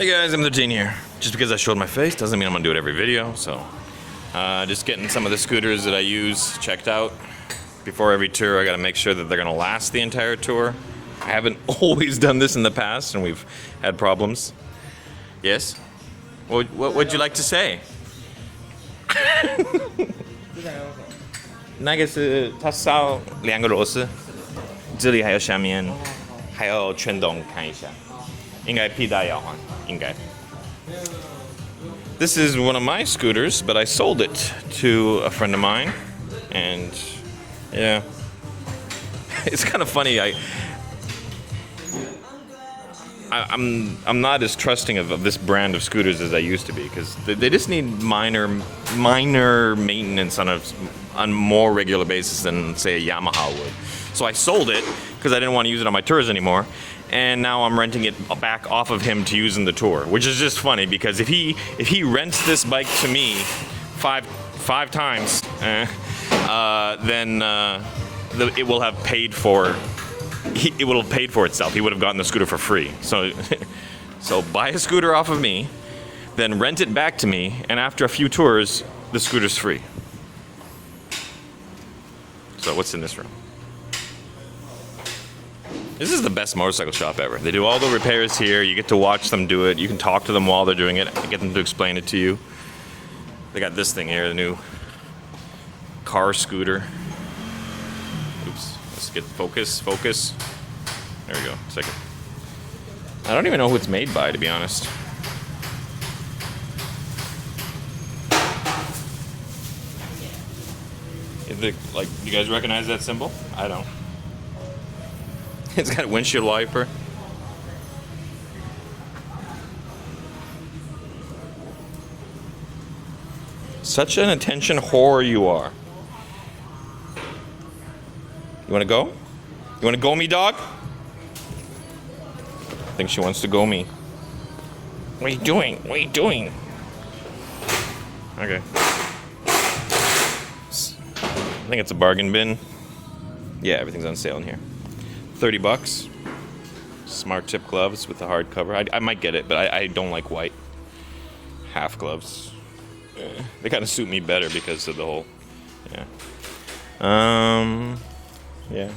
Hey guys, M13 here. Just because I showed my face doesn't mean I'm gonna do it every video, so just getting some of the scooters that I use checked out. Before every tour, I gotta make sure that they're gonna last the entire tour. I haven't always done this in the past, and we've had problems. Yes? What would you like to say? 那个是它烧2个螺丝，这里还有下面，还有圈动看一下，应该皮带要换，应该。This is one of my scooters, but I sold it to a friend of mine, and yeah, it's kind of funny. I'm not as trusting of this brand of scooters as I used to be because they just need minor maintenance on a more regular basis than say a Yamaha would. So I sold it because I didn't want to use it on my tours anymore, and now I'm renting it back off of him to use in the tour, which is just funny because if he rents this bike to me five times, then it will have paid for. It would have paid for itself. He would have gotten the scooter for free. So buy a scooter off of me, then rent it back to me, and after a few tours, the scooter's free. So what's in this room? This is the best motorcycle shop ever. They do all the repairs here. You get to watch them do it. You can talk to them while they're doing it. Get them to explain it to you. They got this thing here, the new car scooter. Oops. Let's get focus. There we go. Second. I don't even know who it's made by, to be honest. Like, you guys recognize that symbol? I don't. It's got a windshield wiper. Such an attention whore you are. You wanna go? You wanna go me, dog? I think she wants to go me. What are you doing? What are you doing? Okay. I think it's a bargain bin. Yeah, everything's on sale in here. $30. Smart tip gloves with the hard cover. I might get it, but I don't like white. Half gloves. They kind of suit me better because of the whole, yeah. Yeah.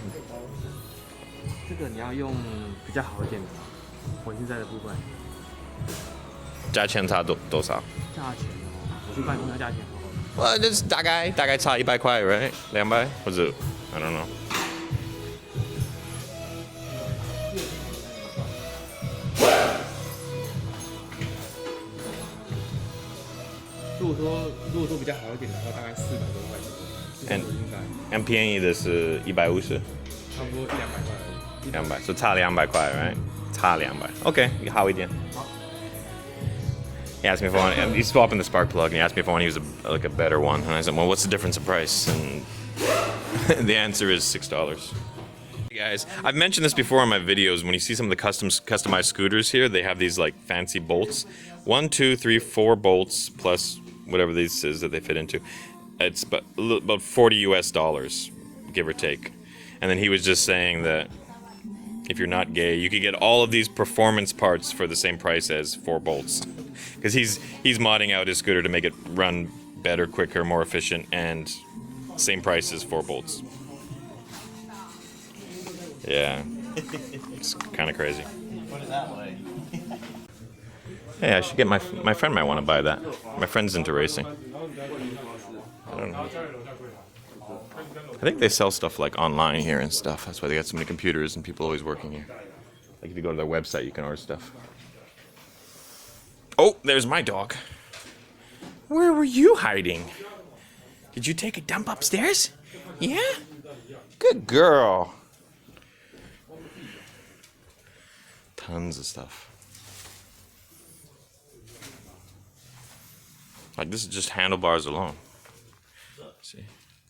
这个你要用比较好一点的，我现在的部分。价钱差多少？价钱哦，我去办公下价钱好了。Well, it's 大概差100块 right? 200? Was it? I don't know. 如果说比较好一点的话，大概400多块左右。应该。很便宜的是150。差不多100-200块而已。200，所以差200块 right? 差200。Okay, 好一点。He asked me if I want. He's swapping the spark plug, and he asked me if I want to use a better one. And I said, well, what's the difference in price? And the answer is $6. Hey guys, I've mentioned this before in my videos. When you see some of the customized scooters here, they have these like fancy bolts. 1, 2, 3, 4 bolts plus whatever this is that they fit into. It's about $40 US, give or take. And then he was just saying that if you're not gay, you could get all of these performance parts for the same price as 4 bolts. Because he's modding out his scooter to make it run better, quicker, more efficient, and same price as 4 bolts. Yeah, it's kind of crazy. Put it that way. Hey, I should get my friend might want to buy that. My friend's into racing. I don't know. I think they sell stuff like online here and stuff. That's why they got so many computers and people always working here. Like if you go to their website, you can order stuff. Oh, there's my dog. Where were you hiding? Did you take a dump upstairs? Yeah? Good girl. Tons of stuff. Like this is just handlebars alone. See?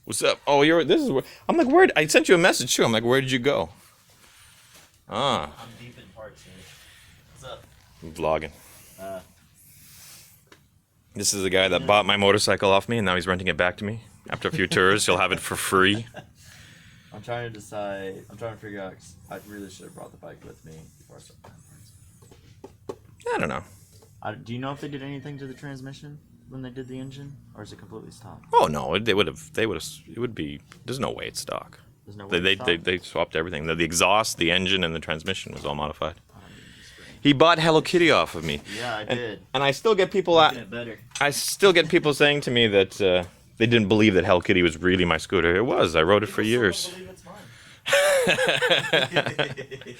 What's up? Oh, this is where I'm like, where I sent you a message too. I'm like, where did you go? Ah. I'm deep in parts here. What's up? I'm vlogging. This is the guy that bought my motorcycle off me and now he's renting it back to me. After a few tours, he'll have it for free. I'm trying to decide. I'm trying to figure out. I really should have brought the bike with me before I started. I don't know. Do you know if they did anything to the transmission when they did the engine, or is it completely stopped? Oh no, they would have. They would have. It would be. There's no way it's stock. There's no way it's stock? They swapped everything. The exhaust, the engine, and the transmission was all modified. He bought Hello Kitty off of me. Yeah, I did. And I still get people. Making it better. I still get people saying to me that they didn't believe that Hello Kitty was really my scooter. It was. I rode it for years. I believe it's mine.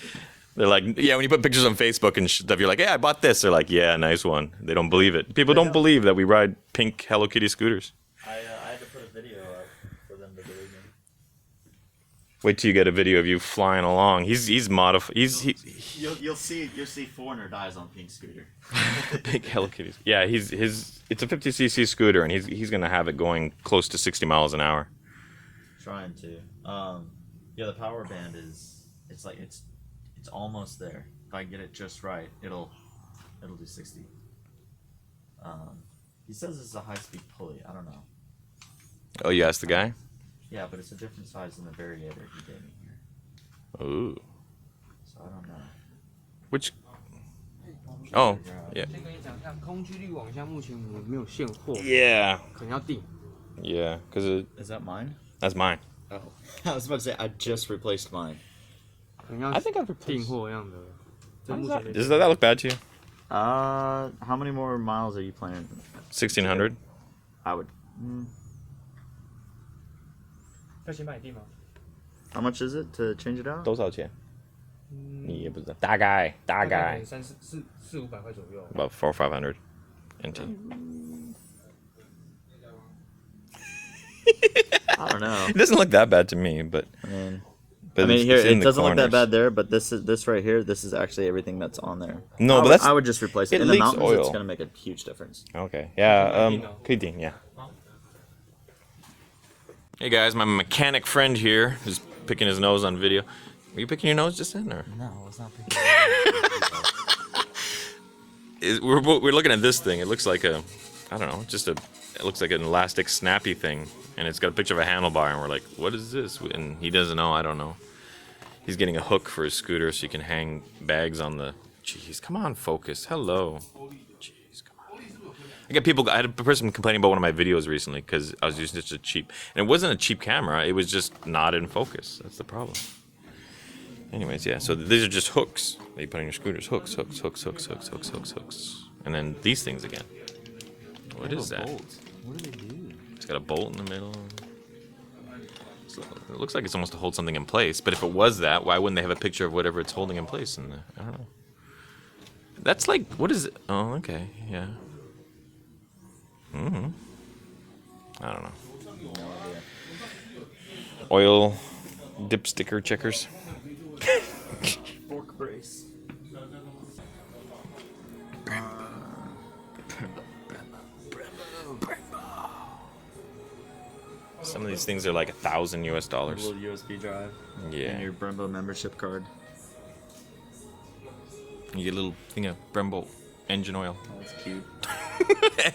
They're like, yeah, when you put pictures on Facebook and stuff, you're like, yeah, I bought this. They're like, yeah, nice one. They don't believe it. People don't believe that we ride pink Hello Kitty scooters. I had to put a video up for them to believe me. Wait till you get a video of you flying along. He's modified. You'll see Foreigner dies on pink scooter. Big Hello Kitties. Yeah, it's a 50cc scooter, and he's gonna have it going close to 60 miles an hour. Trying to. Yeah, the power band it's almost there. If I get it just right, it'll do 60. He says it's a high-speed pulley. I don't know. Oh, you asked the guy? Yeah, but it's a different size than the variator he gave me here. Ooh. So I don't know. Which? Oh, yeah. 先跟你讲一下，空气滤网箱目前我们没有现货， Yeah. 可能要订。 Yeah, because Is that mine? that's mine. Oh. I was about to say I just replaced mine. 可能要 I think I've replaced. 订货样的。这目前 Does that look bad to you? How many more miles are you planning? 1600? I would. 要先帮你订吗？ How much is it to change it out? 多少钱？你也不知道。大概。大概400-500块左右。 About 400 or 500 NT. I don't know. It doesn't look that bad to me, but I mean, it's here in it the doesn't look that corners. bad there, but this right here, this is actually everything that's on there. No, but I would just replace it. it In the leaks mountains, oil. it's gonna make a huge difference. Okay. Yeah. 可以订, yeah. Hey guys, my mechanic friend here is picking his nose on video. Were you picking your nose just then, or? No, it's not. We're looking at this thing. It looks like a, I don't know, it looks like an elastic snappy thing, and it's got a picture of a handlebar, and we're like, what is this? And he doesn't know. I don't know. He's getting a hook for his scooter so you can hang bags on the. Jeez, come on, focus. Hello. Jeez, come on. I had a person complaining about one of my videos recently because I was using such a cheap, and it wasn't a cheap camera. It was just not in focus. That's the problem. Anyways, yeah. So these are just hooks that you put on your scooters. Hooks. And then these things again. What is that? What do they do? It's got a bolt in the middle. So it looks like it's almost to hold something in place. But if it was that, why wouldn't they have a picture of whatever it's holding in place? In the, I don't know. That's like, what is it? Oh, okay, yeah. I don't know. Oil dip sticker checkers. Fork brace. Some of these things are like $1,000 US. A little USB drive. Yeah. And your Brembo membership card. You get a little thing of Brembo engine oil. Oh, that's cute.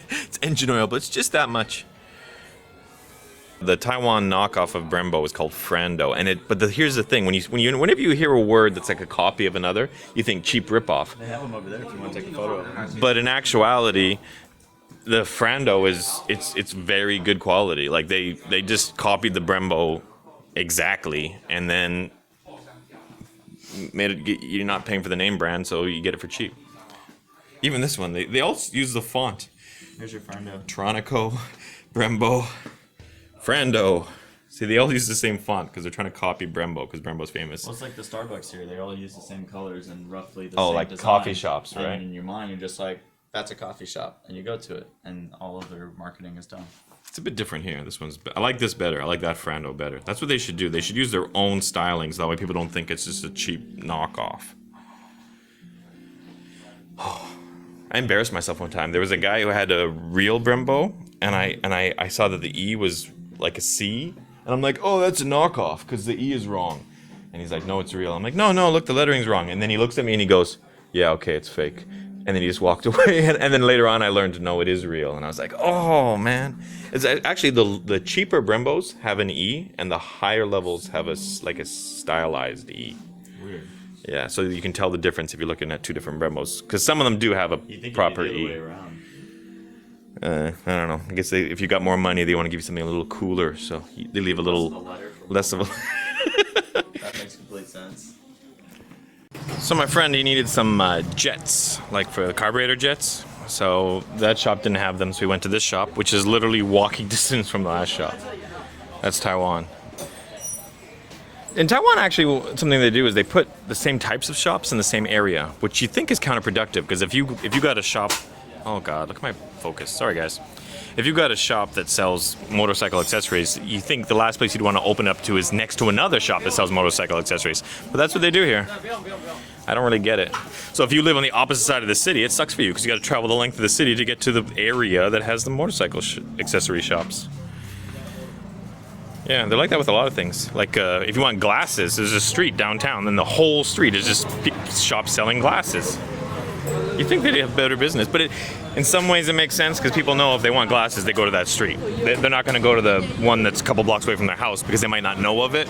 It's engine oil, but it's just that much. The Taiwan knockoff of Brembo is called Frando, and here's the thing: whenever you hear a word that's like a copy of another, you think cheap ripoff. They have them over there if you want to take a photo of them. But in actuality, the Frando it's very good quality. Like they just copied the Brembo exactly, and then made it. You're not paying for the name brand, so you get it for cheap. Even this one, they all use the font. Here's your Frando. Tronico, Brembo, Frando. See, they all use the same font because they're trying to copy Brembo because Brembo's famous. Well, it's like the Starbucks here. They all use the same colors and roughly the Oh, same like design. coffee shops, right? And in your mind, you're just like, that's a coffee shop. And you go to it, and all of their marketing is done. It's a bit different here. This one's. I like this better. I like that Frando better. That's what they should do. They should use their own stylings. That way, people don't think it's just a cheap knockoff. I embarrassed myself one time. There was a guy who had a real Brembo, and I saw that the E was like a C, and I'm like, oh, that's a knockoff because the E is wrong. And he's like, no, it's real. I'm like, no, look, the lettering's wrong. And then he looks at me and he goes, yeah, okay, it's fake. And then he just walked away. And then later on, I learned to know it is real. And I was like, oh man, it's actually the cheaper Brembos have an E, and the higher levels have like a stylized E. Weird. Yeah, so you can tell the difference if you're looking at two different Bremos. Because some of them do have a You think proper it'd be the E. other way around. I don't know. I guess if you got more money, they want to give you something a little cooler. So they leave a little less of a... That makes complete sense. So my friend, he needed some jets, like for the carburetor jets. So that shop didn't have them, so we went to this shop, which is literally walking distance from the last shop. That's Taiwan. In Taiwan, actually, something they do is they put the same types of shops in the same area, which you think is counterproductive, because if you got a shop... Oh God, look at my focus. Sorry, guys. If you've got a shop that sells motorcycle accessories, you think the last place you'd want to open up to is next to another shop that sells motorcycle accessories. But that's what they do here. I don't really get it. So if you live on the opposite side of the city, it sucks for you because you got to travel the length of the city to get to the area that has the motorcycle accessory shops. Yeah, they're like that with a lot of things. Like if you want glasses, there's a street downtown, then the whole street is just shops selling glasses. You think they'd have better business, but in some ways it makes sense because people know if they want glasses, they go to that street. They're not going to go to the one that's a couple blocks away from their house because they might not know of it.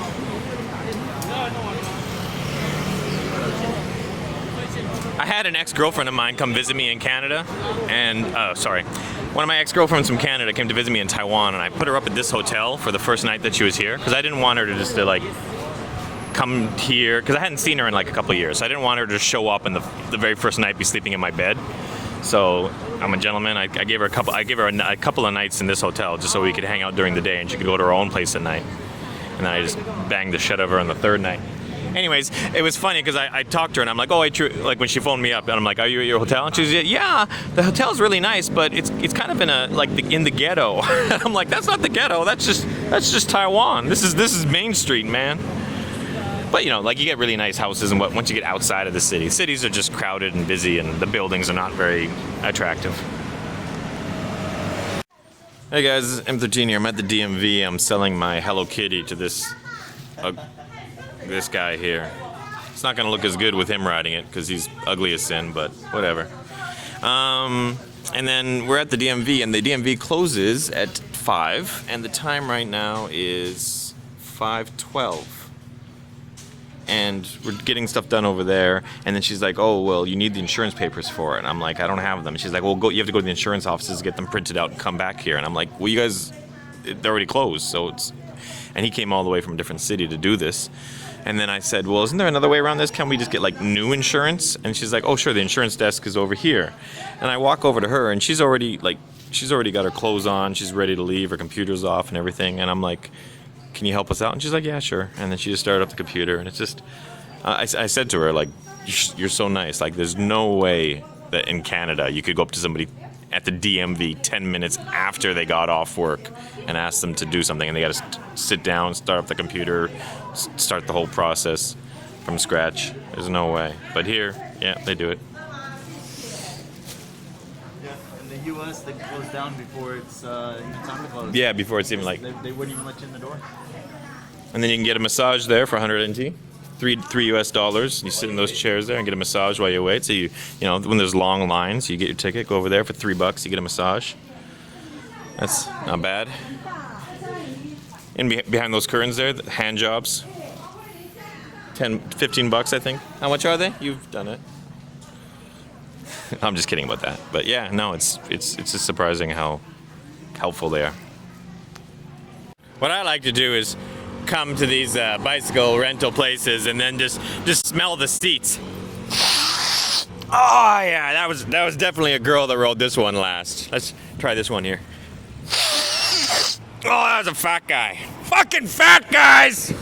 I had an ex-girlfriend of mine come visit me in Canada, and one of my ex-girlfriends from Canada came to visit me in Taiwan, and I put her up at this hotel for the first night that she was here because I didn't want her to just like come here because I hadn't seen her in like a couple of years. So I didn't want her to show up and the very first night be sleeping in my bed. So I'm a gentleman. I gave her a couple of nights in this hotel just so we could hang out during the day and she could go to her own place at night. And then I just banged the shit out of her on the third night. Anyways, it was funny because I talked to her and I'm like, oh, like when she phoned me up and I'm like, are you at your hotel? And she was, yeah, the hotel's really nice, but it's kind of in in the ghetto. I'm like, that's not the ghetto. That's just Taiwan. This is Main Street, man. But you know, like you get really nice houses and once you get outside of the city. Cities are just crowded and busy and the buildings are not very attractive. Hey guys, M13 here. I'm at the DMV. I'm selling my Hello Kitty to this guy here. It's not gonna look as good with him riding it because he's ugly as sin, but whatever. And then we're at the DMV and the DMV closes at 5 and the time right now is 5:12. And we're getting stuff done over there, and then she's like, oh, well, you need the insurance papers for it. And I'm like, I don't have them. She's like, well, you have to go to the insurance offices, get them printed out, and come back here. And I'm like, well, you guys, they're already closed, so it's... And he came all the way from a different city to do this. And then I said, well, isn't there another way around this? Can we just get, like, new insurance? And she's like, oh, sure, the insurance desk is over here. And I walk over to her, and she's already got her clothes on. She's ready to leave. Her computer's off and everything. And I'm like... Can you help us out? And she's like, yeah, sure. And then she just started up the computer, and it's just, I said to her, like, you're so nice. Like, there's no way that in Canada you could go up to somebody at the DMV 10 minutes after they got off work and ask them to do something, and they got to sit down, start up the computer, start the whole process from scratch. There's no way. But here, yeah, they do it. In the US, they close down before it's even time to close. Yeah, before it's even like... They wouldn't even let you in the door. And then you can get a massage there for 100 NT. $3 US. You sit in those chairs there and get a massage while you wait. So you know, when there's long lines, you get your ticket, go over there for $3, you get a massage. That's not bad. And behind those curtains there, the hand jobs. 15 bucks, I think. How much are they? You've done it. I'm just kidding about that. But yeah, no, it's just surprising how helpful they are. What I like to do is come to these bicycle rental places and then just smell the seats. Oh yeah, that was definitely a girl that rode this one last. Let's try this one here. Oh, that was a fat guy. Fucking fat guys!